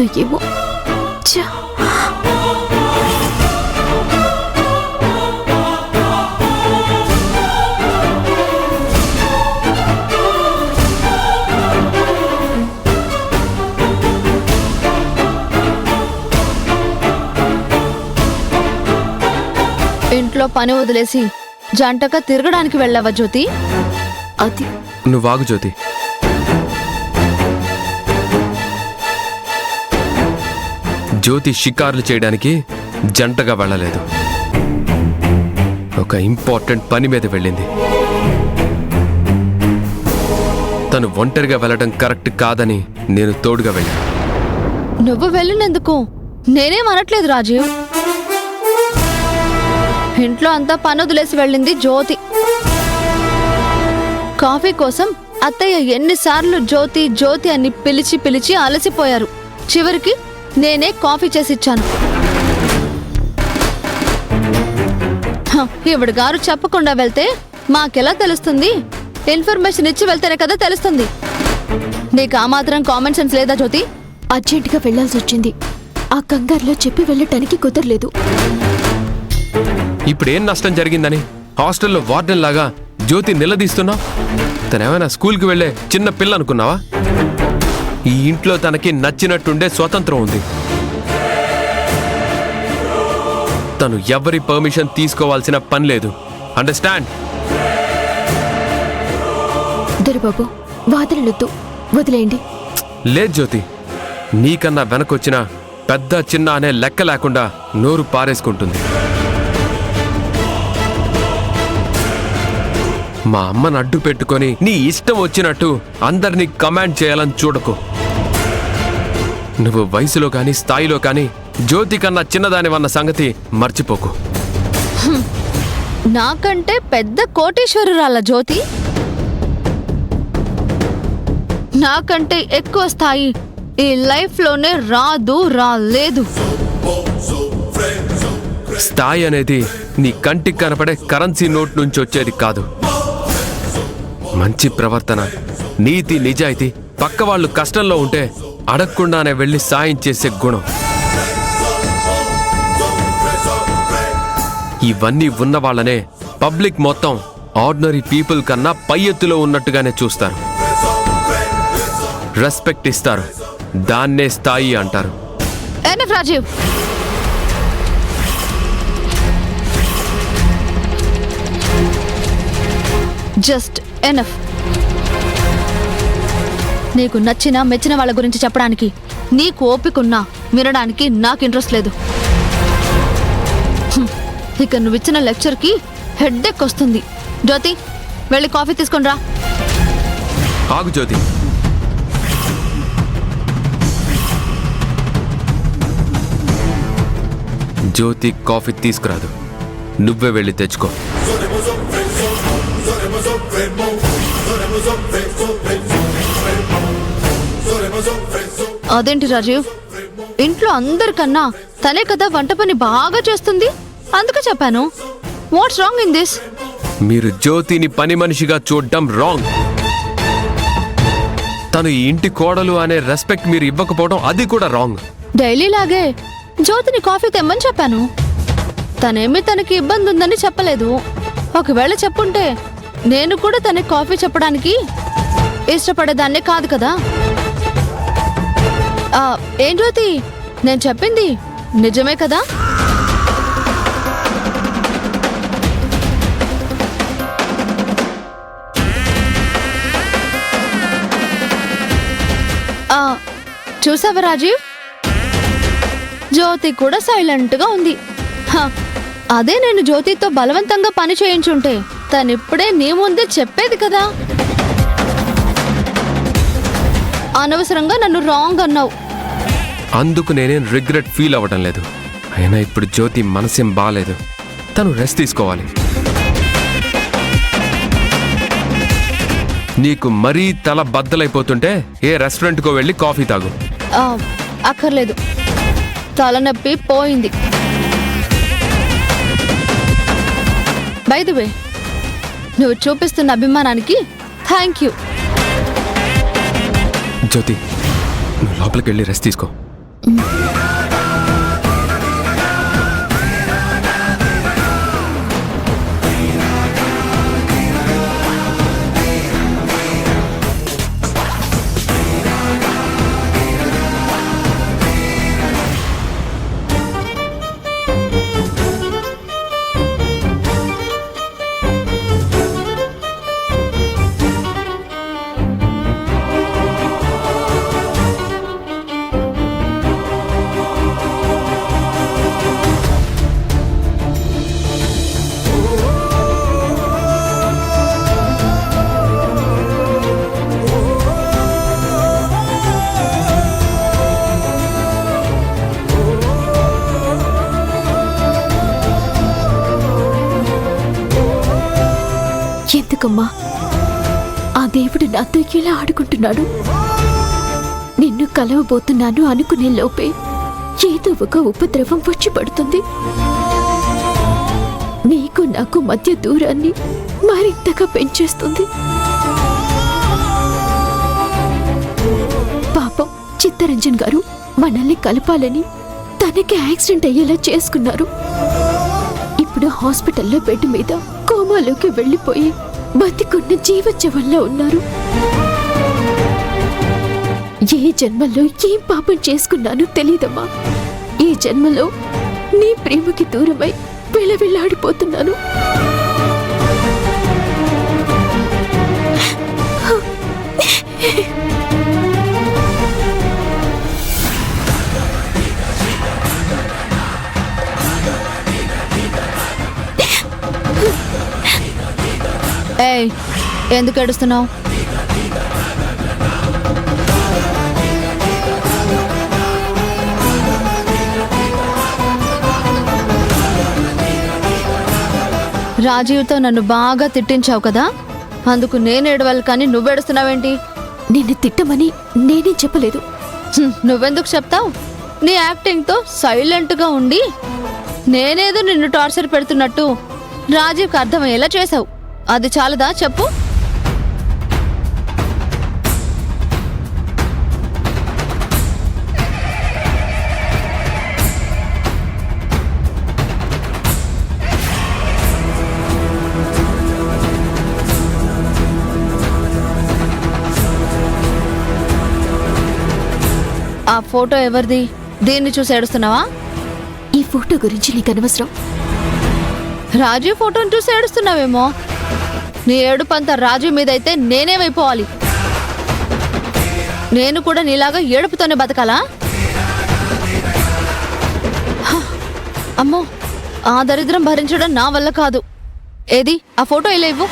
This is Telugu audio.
చేస్తుందో ఏమో. ఛ! ఇంట్లో పని వదిలేసి జంటగా తిరగడానికి వెళ్ళావా జ్యోతి? అది నువ్వు ఆగు జ్యోతి. జ్యోతి షికార్లు చేయడానికి జంటగా వెళ్ళలేదు, ఒక ఇంపార్టెంట్ పని మీద వెళ్ళింది. తను ఒంటరిగా వెళ్ళడం కరెక్ట్ కాదని నేను తోడుగా వెళ్ళాను. నువ్వు వెళ్ళినందుకు నేనేం అనట్లేదు రాజీవ్. ఇంట్లో అంతా పని వదిలేసి వెళ్ళింది జ్యోతి. కాఫీ కోసం అత్తయ్య ఎన్నిసార్లు జ్యోతి జ్యోతి అని పిలిచి పిలిచి అలసిపోయారు. చివరికి నేనే కాఫీ చేసిచ్చాను. ఈవిడ గారు చెప్పకుండా వెళ్తే మాకెలా తెలుస్తుంది? ఇన్ఫర్మేషన్ ఇచ్చి వెళ్తేనే కదా తెలుస్తుంది. నీకు ఆ మాత్రం కామన్ సెన్స్ లేదా జ్యోతి? అర్జెంటుగా వెళ్లాల్సి వచ్చింది. ఆ కంగారులో చెప్పి వెళ్ళటానికి కుదరలేదు. ఇప్పుడేం నష్టం జరిగిందని హాస్టల్లో వార్డెన్ లాగా జ్యోతి నిలదీస్తున్నావు? తనేమైనా స్కూల్కి వెళ్లే చిన్న పిల్ల అనుకున్నావా? ఈ ఇంట్లో తనకి నచ్చినట్టుండే స్వతంత్రం ఉంది. తను ఎవరి పర్మిషన్ తీసుకోవాల్సిన పని లేదు. అండర్స్టాండ్? దొరబాబు, వాదనలొద్దు, వదిలేయండి. లేదు జ్యోతి, నీకన్నా వెనకొచ్చిన పెద్ద చిన్న అనే లెక్క లేకుండా నోరు పారేసుకుంటుంది. మా అమ్మను అడ్డు పెట్టుకొని నీ ఇష్టం వచ్చినట్టు అందరినీ కమాండ్ చేయాలని చూడకు. నువ్వు వయసులో కానీ స్థాయిలో కానీ జ్యోతి కన్నా చిన్నదానివన్న సంగతి మర్చిపోకు. నాకంటే పెద్ద కోటీశ్వరురాల జ్యోతి. నాకంటే ఎక్కువ స్థాయి ఈ లైఫ్లోనే రాలేదు. స్థాయి అనేది నీ కంటికి కనపడే కరెన్సీ నోట్ నుంచి వచ్చేది కాదు. మంచి ప్రవర్తన, నీతి, నిజాయితీ, పక్క వాళ్ళు కష్టంలో ఉంటే అడగకుండానే వెళ్ళి సాయం చేసే గుణం, ఇవన్నీ ఉన్న వాళ్ళనే పబ్లిక్ మొత్తం ఆర్డినరీ పీపుల్ కన్నా పై ఎత్తులో ఉన్నట్టుగానే చూస్తారు, రెస్పెక్ట్ ఇస్తారు. దాన్నే స్థాయి అంటారు. ఎనఫ్ రాజీవ్. Just enough. నీకు నచ్చిన మెచ్చిన వాళ్ళ గురించి చెప్పడానికి నీకు ఓపికన్నా వినడానికి నాకు ఇంట్రెస్ట్ లేదు. ఇక నువ్వు ఇచ్చిన లెక్చర్కి హెడ్ఏక్ వస్తుంది. జ్యోతి, వెళ్ళి కాఫీ తీసుకొని రా. ఆగు జ్యోతి. జ్యోతి కాఫీ తీసుకురాదు, నువ్వే వెళ్ళి తెచ్చుకో. అదేంటి రాజీవ్, ఇంట్లో అందరికన్నా తనే కదా వంట పని బాగా చేస్తుంది, అందుకే చెప్పాను. What's wrong in this? మీరు జ్యోతిని పని మనిషిగా చూడడం రాంగ్. తను ఈ ఇంటి కోడలు అనే రెస్పెక్ట్ మీరు ఇవ్వకపోవడం అది కూడా రాంగ్. డైలీ లాగే జ్యోతిని కాఫీ తెమ్మని చెప్పాను. తనేమి తనకి ఇబ్బంది ఉందని చెప్పలేదు. ఒకవేళ చెప్పుంటే నేను కూడా తనకి కాఫీ చెప్పడానికి ఇష్టపడేదాన్నే కాదు కదా. ఏం జ్యోతి, నేను చెప్పింది నిజమే కదా? చూసావా రాజీవ్, జ్యోతి కూడా సైలెంట్గా ఉంది. అదే నేను జ్యోతితో బలవంతంగా పని చేయించుంటే తనిప్పుడే నీ ముందే చెప్పేది కదా. అనవసరంగా నన్ను రాంగ్ అన్నావు. అందుకు నేనేం రిగ్రెట్ ఫీల్ అవ్వడం లేదు. అయినా ఇప్పుడు జ్యోతి మనసేం బాలేదు, తను రెస్ట్ తీసుకోవాలి. నీకు మరీ తల బద్దలైపోతుంటే ఏ రెస్టారెంట్కో వెళ్ళి కాఫీ తాగు. అక్కర్లేదు, తలనొప్పి పోయింది. బై ది వే, నువ్వు చూపిస్తున్న అభిమానానికి థ్యాంక్ యూ. జ్యోతి, నువ్వు లోపలికి వెళ్ళి రెస్ట్ తీసుకో. ఎందుకమ్మా ఆ దేవుడు నాతో ఎలా ఆడుకుంటున్నాడు? నిన్ను కలవబోతున్నాను అనుకునే లోపే ఏదో ఒక ఉపద్రవం వచ్చి పడుతుంది. నీకు నాకు మధ్య దూరాన్ని మరింతగా పెంచేస్తుంది. పాపం చిత్తరంజన్ గారు మనల్ని కలపాలని తనకి యాక్సిడెంట్ అయ్యేలా చేసుకున్నారు. ఇప్పుడు హాస్పిటల్లో బెడ్ మీద కోమాలోకి వెళ్లిపోయి బతికున్న జీవోత్సవంలో ఉన్నారు. ఏ జన్మలో ఏం పాపం చేసుకున్నానో తెలీదమ్మా. ఈ జన్మలో నీ ప్రేమకి దూరమై విలవిల్లాడిపోతున్నాను. ఏయ్, ఎందుకు ఏడుస్తున్నావు? రాజీవ్తో నన్ను బాగా తిట్టించావు కదా, అందుకు నేను ఏడవాలి కానీ నువ్వేడుస్తున్నావేంటి? నిన్ను తిట్టమని నేనేం చెప్పలేదు. నువ్వెందుకు చెప్తావు? నీ యాక్టింగ్తో సైలెంట్గా ఉండి నేనేదో నిన్ను టార్చర్ పెడుతున్నట్టు రాజీవ్కి అర్థమయ్యేలా చేశావు. అది చాలదా చెప్పు? ఆ ఫోటో ఎవరిది? దీన్ని చూసి ఏడుస్తున్నావా? ఈ ఫోటో గురించి నీకు అనవసరం. రాజీవ్ ఫోటోని చూసి ఏడుస్తున్నావేమో. నీ ఏడుపంతా రాజీవ్ మీద అయితే నేనేమైపోవాలి? నేను కూడా నీలాగా ఏడుపుతోనే బతకాలా? అమ్మో, ఆ దరిద్రం భరించడం నా వల్ల కాదు. ఏది ఆ ఫోటో ఇలా ఇవ్వు.